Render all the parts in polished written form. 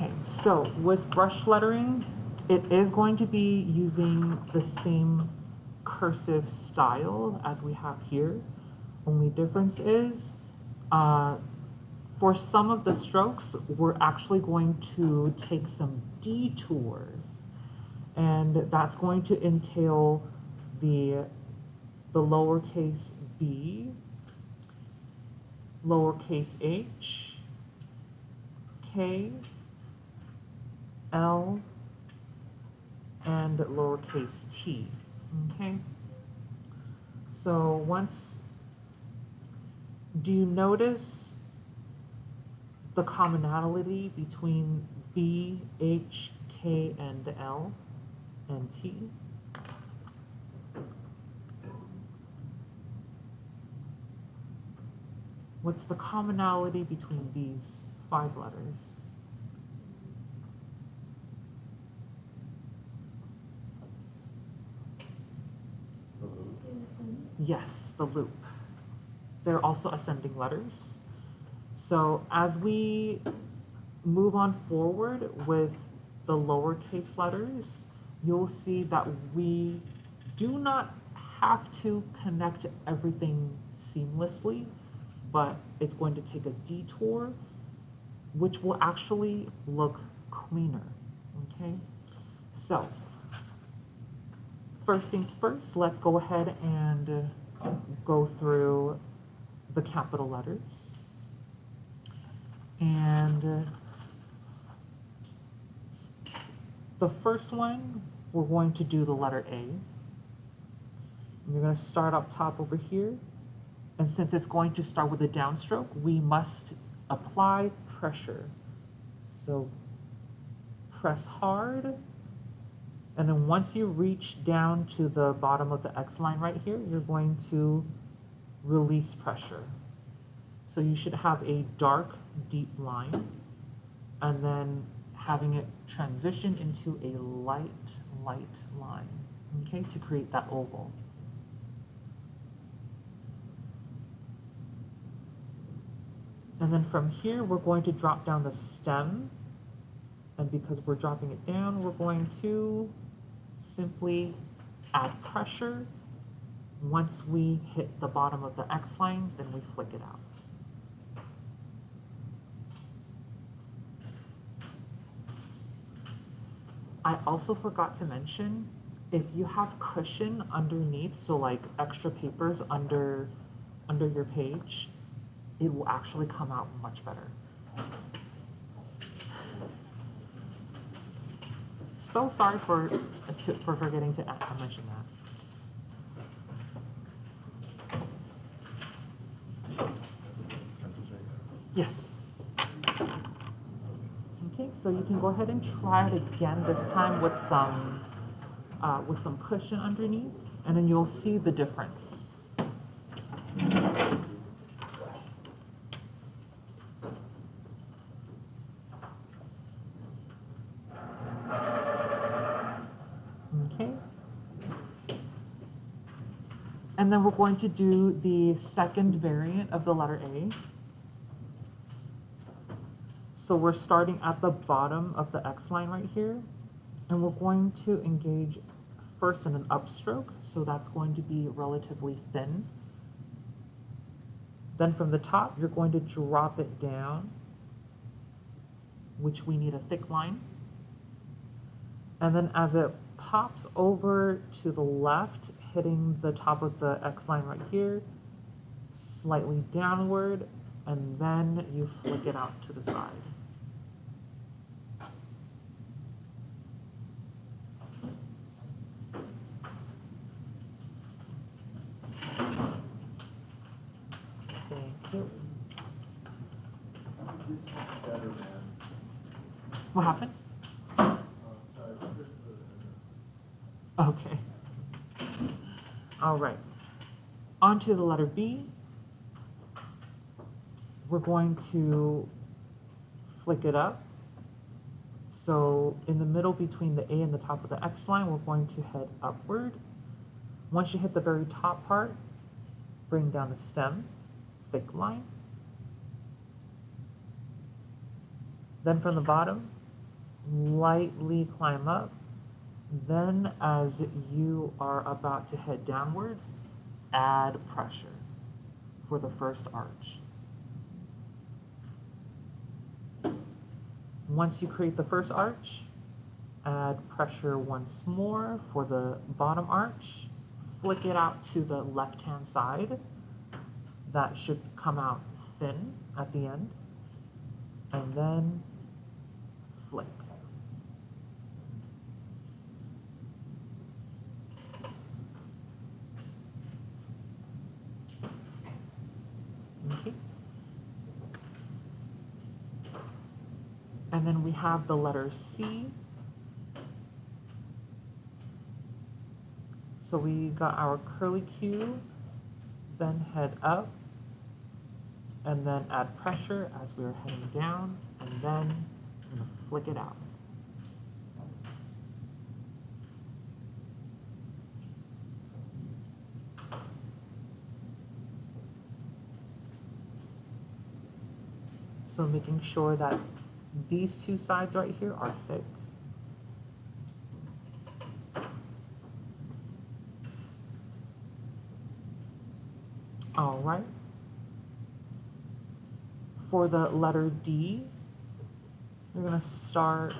Okay, so with brush lettering, it is going to be using the same cursive style as we have here. Only difference is, for some of the strokes, we're actually going to take some detours, and that's going to entail the lowercase b, lowercase h, k, L, and lowercase t, okay? So do you notice the commonality between B, H, K, and L, and T? What's the commonality between these 5 letters? Yes, the loop. They're also ascending letters. So as we move on forward with the lowercase letters, you'll see that we do not have to connect everything seamlessly, but it's going to take a detour, which will actually look cleaner, okay? So, first things first, let's go ahead and go through the capital letters. And the first one, we're going to do the letter A. And you're going to start up top over here. And since it's going to start with a downstroke, we must apply pressure. So press hard. And then once you reach down to the bottom of the X line right here, you're going to release pressure. So you should have a dark, deep line, and then having it transition into a light line, okay, to create that oval. And then from here, we're going to drop down the stem, and because we're dropping it down, we're going to simply add pressure. Once we hit the bottom of the X line, then we flick it out. I also forgot to mention, if you have cushion underneath, so like extra papers under your page, it will actually come out much better. So sorry for forgetting to mention that. Yes. Okay, so you can go ahead and try it again, this time with some cushion underneath, and then you'll see the difference. Okay. And then we're going to do the second variant of the letter A. So we're starting at the bottom of the X line right here, and we're going to engage first in an upstroke, so that's going to be relatively thin. Then from the top, you're going to drop it down, which we need a thick line. And then as it pops over to the left, hitting the top of the X line right here, slightly downward, and then you flick it out to the side. Thank you. What happened? Okay. All right. On to the letter B. We're going to flick it up. So in the middle between the A and the top of the X line, we're going to head upward. Once you hit the very top part, bring down the stem, thick line. Then from the bottom, lightly climb up. Then as you are about to head downwards, add pressure for the first arch. Once you create the first arch, add pressure once more for the bottom arch. Flick it out to the left-hand side. That should come out thin at the end. And then flick. Okay. And then we have the letter C. So we got our curly Q, then head up, and then add pressure as we are heading down, and then I'm going to flick it out. So making sure that these two sides right here are thick. All right. For the letter D, we're going to start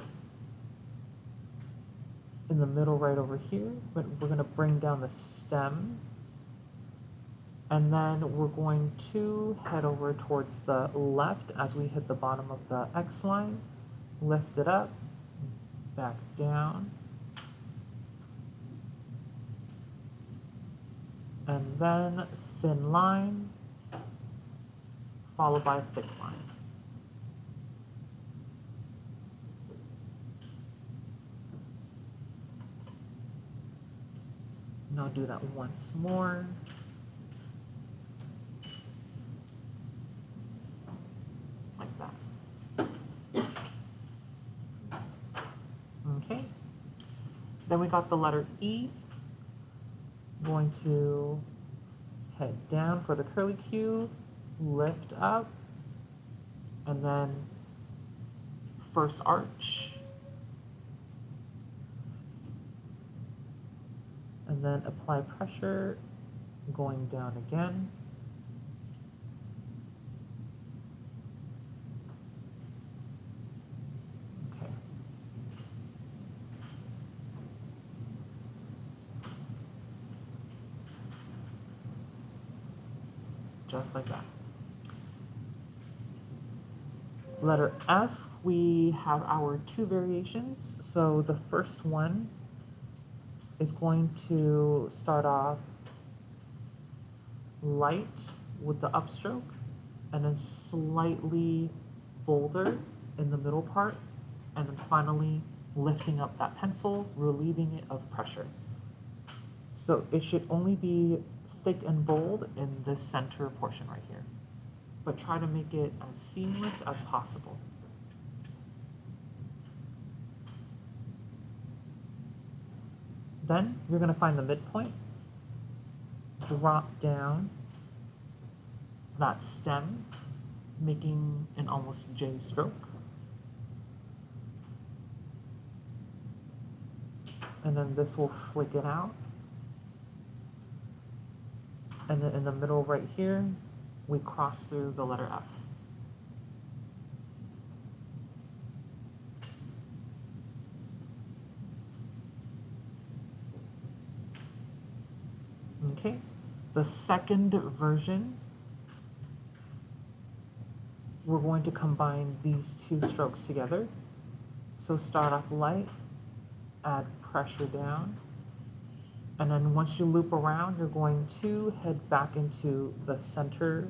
in the middle right over here, but we're going to bring down the stem. And then we're going to head over towards the left as we hit the bottom of the X line, lift it up, back down, and then thin line, followed by thick line. And I'll do that once more. Like that. Okay. Then we got the letter E. Going to head down for the curly Q, lift up, and then first arch, and then apply pressure, going down again. Okay. Just like that. Letter F, we have our two variations. So the first one is going to start off light with the upstroke and then slightly bolder in the middle part, and then finally lifting up that pencil, relieving it of pressure. So it should only be thick and bold in this center portion right here, but try to make it as seamless as possible. Then you're going to find the midpoint, drop down that stem, making an almost J stroke. And then this will flick it out. And then in the middle right here, we cross through the letter F. Okay, the second version, we're going to combine these two strokes together. So start off light, add pressure down, and then once you loop around, you're going to head back into the center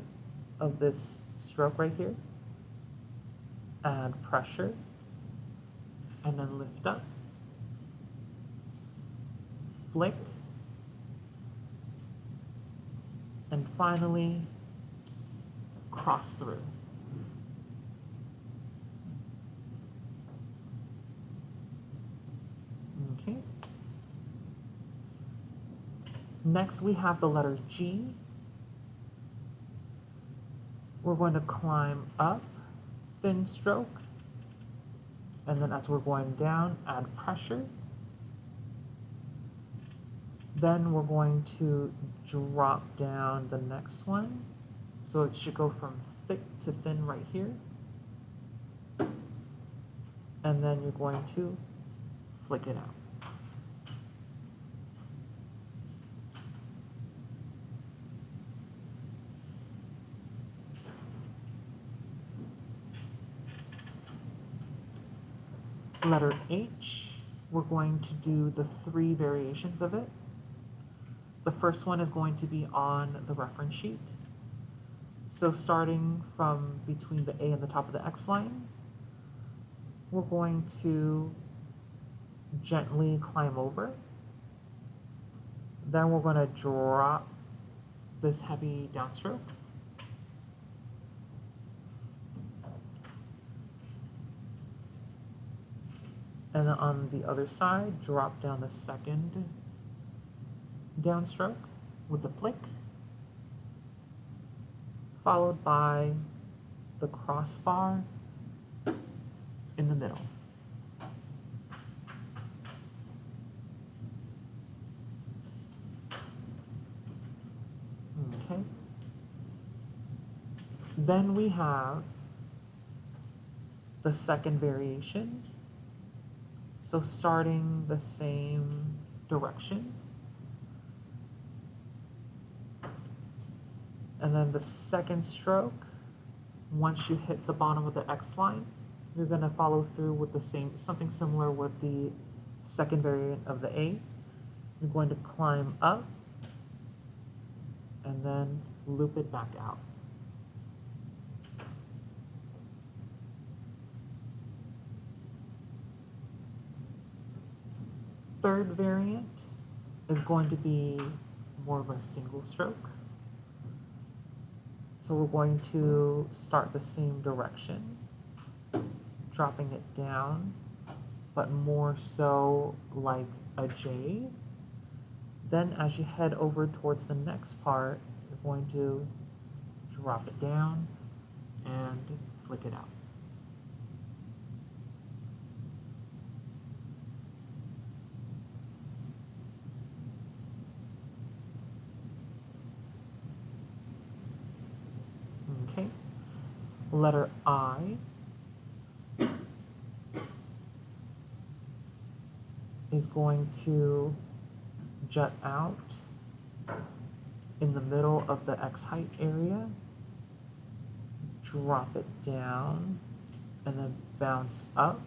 of this stroke right here, add pressure, and then lift up, flick, and finally cross through. Okay. Next we have the letter G. We're going to climb up, thin stroke, And then as we're going down, add pressure. Then we're going to drop down the next one. So it should go from thick to thin right here. And then you're going to flick it out. Letter H, we're going to do the 3 variations of it. The first one is going to be on the reference sheet. So starting from between the A and the top of the X line, we're going to gently climb over. Then we're going to drop this heavy downstroke. And then on the other side, drop down the second downstroke with the flick, followed by the crossbar in the middle. Okay. Then we have the second variation. So starting the same direction. And then the second stroke, once you hit the bottom of the X line, you're going to follow through with the same, something similar with the second variant of the A. You're going to climb up and then loop it back out. Third variant is going to be more of a single stroke. So we're going to start the same direction, dropping it down, but more so like a J. Then as you head over towards the next part, you're going to drop it down and flick it out. Okay, letter I is going to jut out in the middle of the X height area, drop it down, and then bounce up.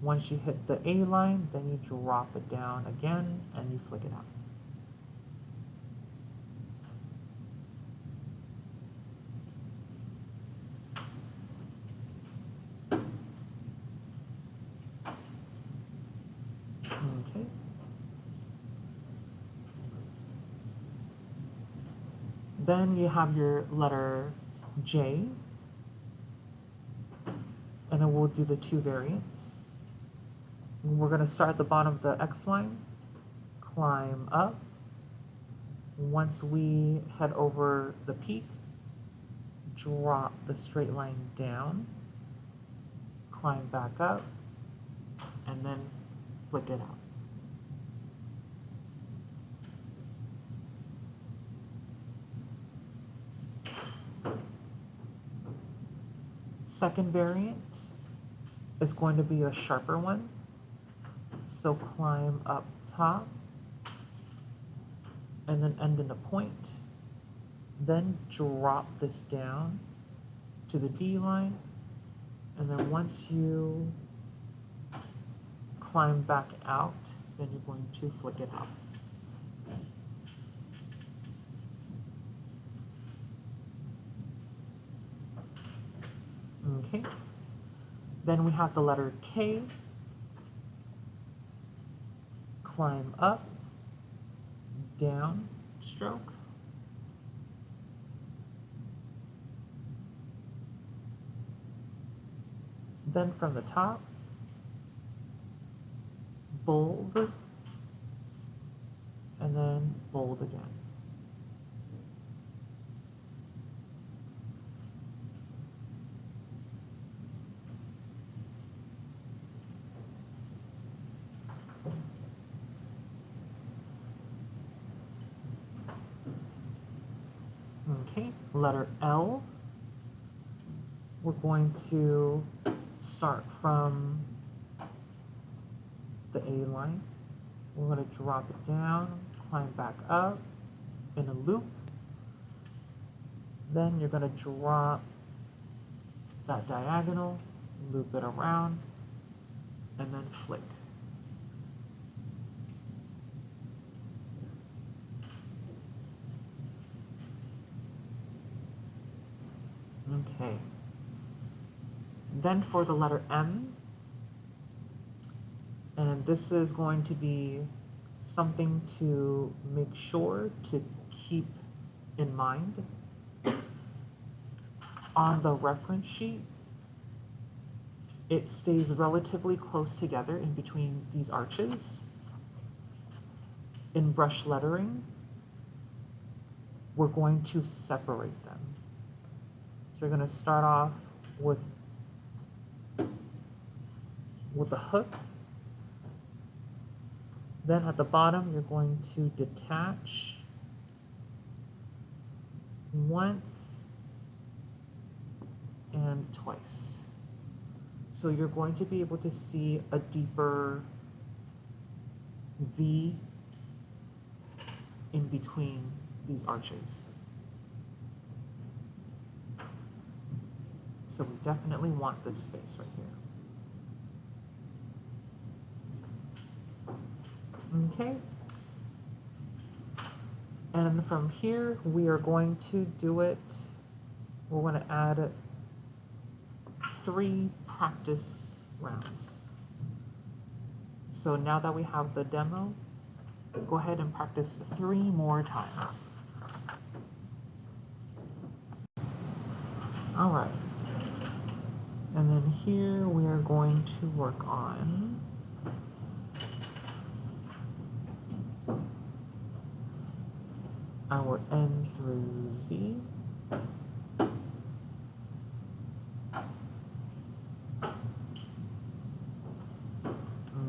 Once you hit the A line, then you drop it down again and you flick it out. Okay. Then you have your letter J, and then we'll do the 2 variants. We're going to start at the bottom of the X line, climb up. Once we head over the peak, drop the straight line down, climb back up, and then flick it out. Second variant is going to be a sharper one. So climb up top and then end in a point. Then drop this down to the D line. And then once you climb back out, then you're going to flick it out. Okay. Then we have the letter K. Climb up, down, stroke. Then from the top, bold, and then bold again. letter L, we're going to start from the A line. We're going to drop it down, climb back up in a loop. Then you're going to drop that diagonal, loop it around, and then flick. Okay. Then for the letter M, and this is going to be something to make sure to keep in mind. On the reference sheet, it stays relatively close together in between these arches. In brush lettering, we're going to separate them. So you're going to start off with a hook. Then at the bottom, you're going to detach once and twice. So you're going to be able to see a deeper V in between these arches. So we definitely want this space right here. Okay. And from here, we are going to do it, we're going to add 3 practice rounds. So now that we have the demo, go ahead and practice 3 more times. All right. And then here we are going to work on our N through Z.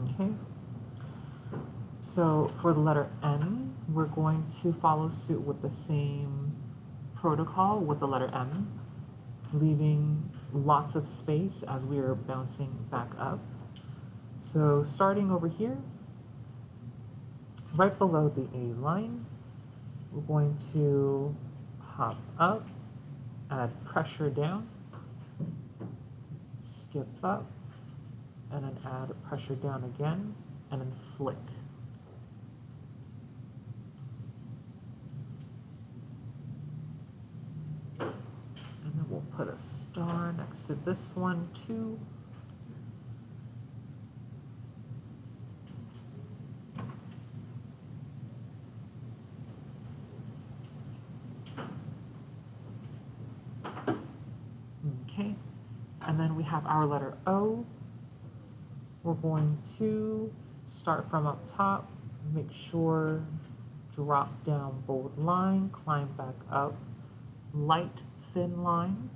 Okay. So for the letter N, we're going to follow suit with the same protocol with the letter M, leaving lots of space as we are bouncing back up. So starting over here, right below the A line, we're going to hop up, add pressure down, skip up, and then add pressure down again, and then flick. And then we'll put a star next to this one too. Okay, and then we have our letter O. We're going to start from up top, make sure, drop down bold line, climb back up, light thin line,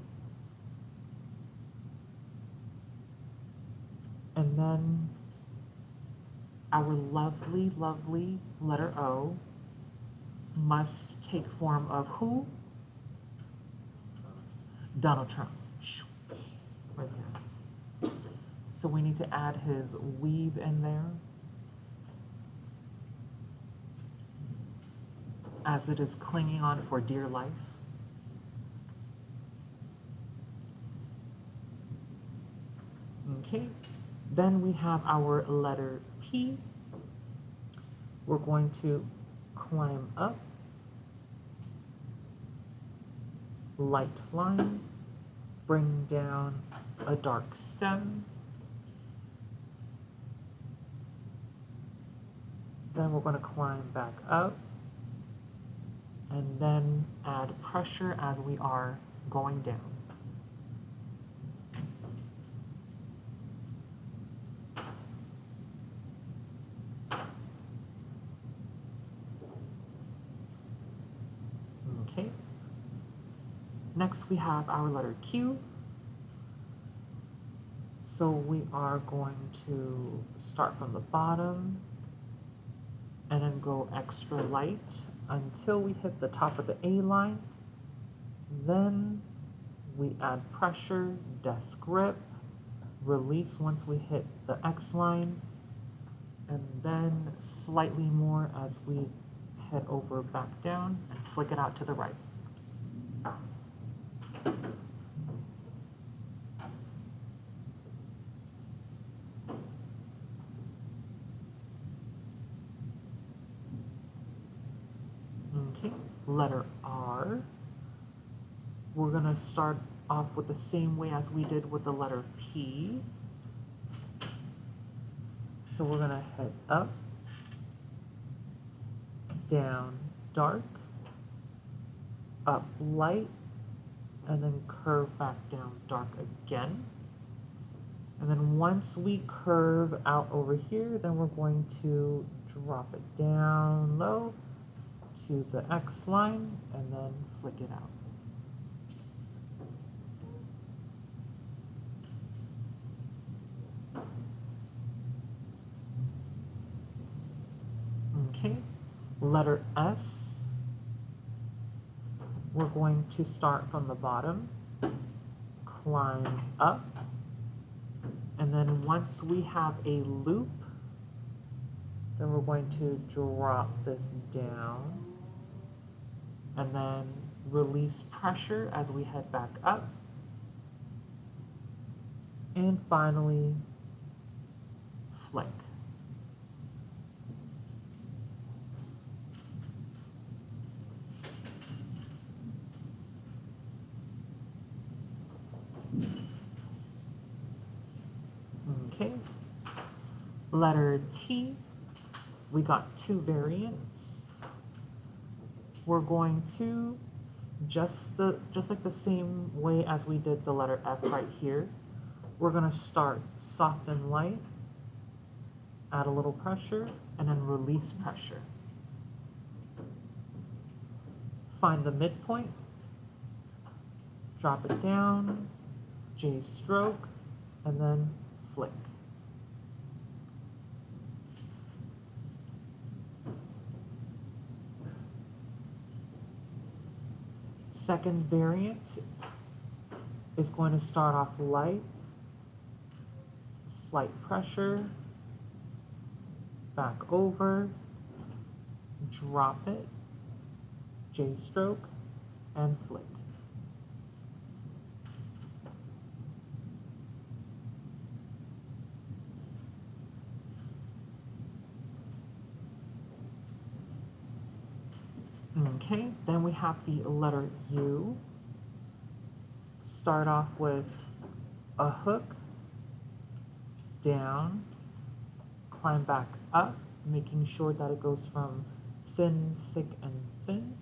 and then our lovely, lovely letter O must take form of who? Donald Trump. Right there. So we need to add his weave in there, as it is clinging on for dear life. Okay, then we have our letter P. We're going to climb up, light line, bring down a dark stem, then we're going to climb back up, and then add pressure as we are going down. Okay. Next we have our letter Q. So we are going to start from the bottom and then go extra light until we hit the top of the A line. Then we add pressure, death grip, release once we hit the X line, and then slightly more as we head over back down and flick it out to the right. Okay, letter R. We're going to start off with the same way as we did with the letter P. So we're going to head up, down, dark, up, light, and then curve back down, dark again. And then once we curve out over here, then we're going to drop it down low to the X line and then flick it out. Okay, letter S, we're going to start from the bottom, climb up, and then once we have a loop, then we're going to drop this down and then release pressure as we head back up. And finally, flick. Okay, letter T, we got two variants. We're going to, just like the same way as we did the letter F right here, we're going to start soft and light, add a little pressure, and then release pressure. Find the midpoint, drop it down, J stroke, and then flick. Second variant is going to start off light, slight pressure, back over, drop it, J stroke, and flick. Okay, then we have the letter U. Start off with a hook, down, climb back up, making sure that it goes from thin, thick, and thin.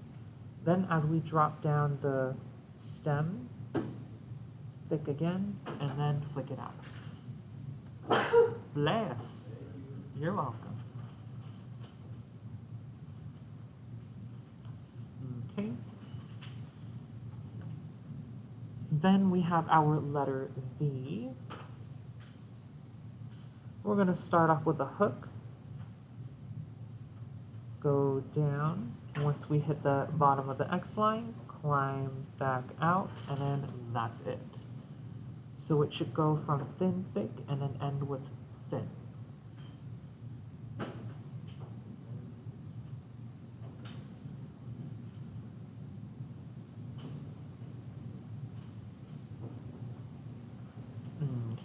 Then as we drop down the stem, thick again, and then flick it out. Bless. You're welcome. Okay. Then we have our letter V. We're going to start off with a hook, go down. Once we hit the bottom of the X line, climb back out, and then that's it. So it should go from thin, thick, and then end with thin.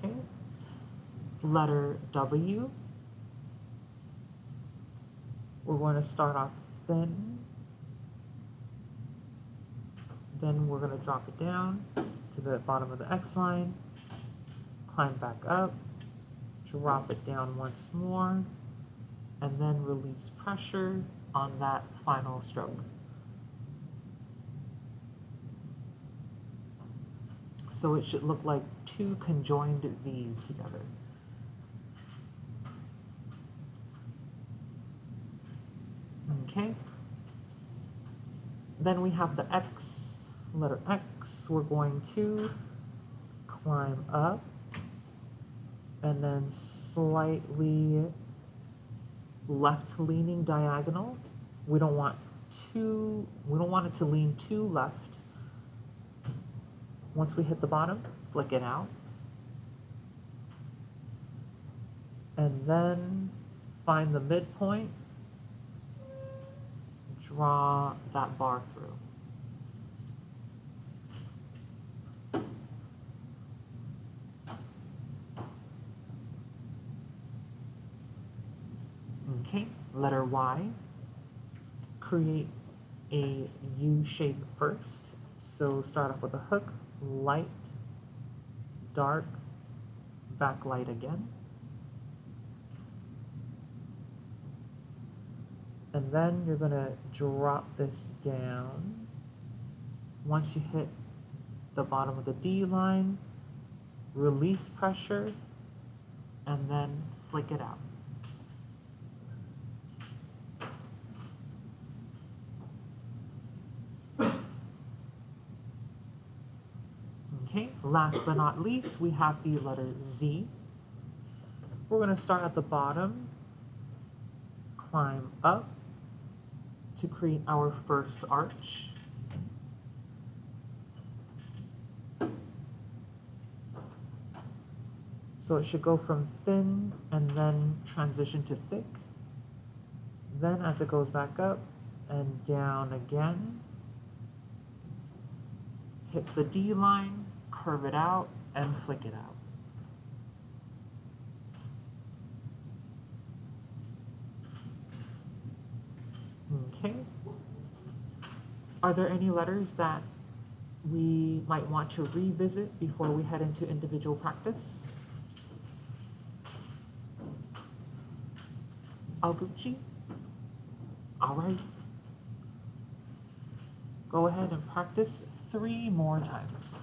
Okay. Letter W. We're going to start off thin, then we're going to drop it down to the bottom of the X line, climb back up, drop it down once more, and then release pressure on that final stroke. So it should look like two conjoined V's together. Okay. Then we have the X, letter X. We're going to climb up and then slightly left leaning diagonal. We don't want it to lean too left, Once we hit the bottom, flick it out. And then find the midpoint, draw that bar through. Okay, letter Y. Create a U shape first. So start off with a hook, light, dark, backlight again. And then you're going to drop this down. Once you hit the bottom of the D line, release pressure, and then flick it out. Okay, last but not least, we have the letter Z. We're going to start at the bottom, climb up to create our first arch. So it should go from thin and then transition to thick. Then as it goes back up and down again, hit the D line, curve it out, and flick it out. Okay. Are there any letters that we might want to revisit before we head into individual practice? Algucci? All right. Go ahead and practice 3 more times.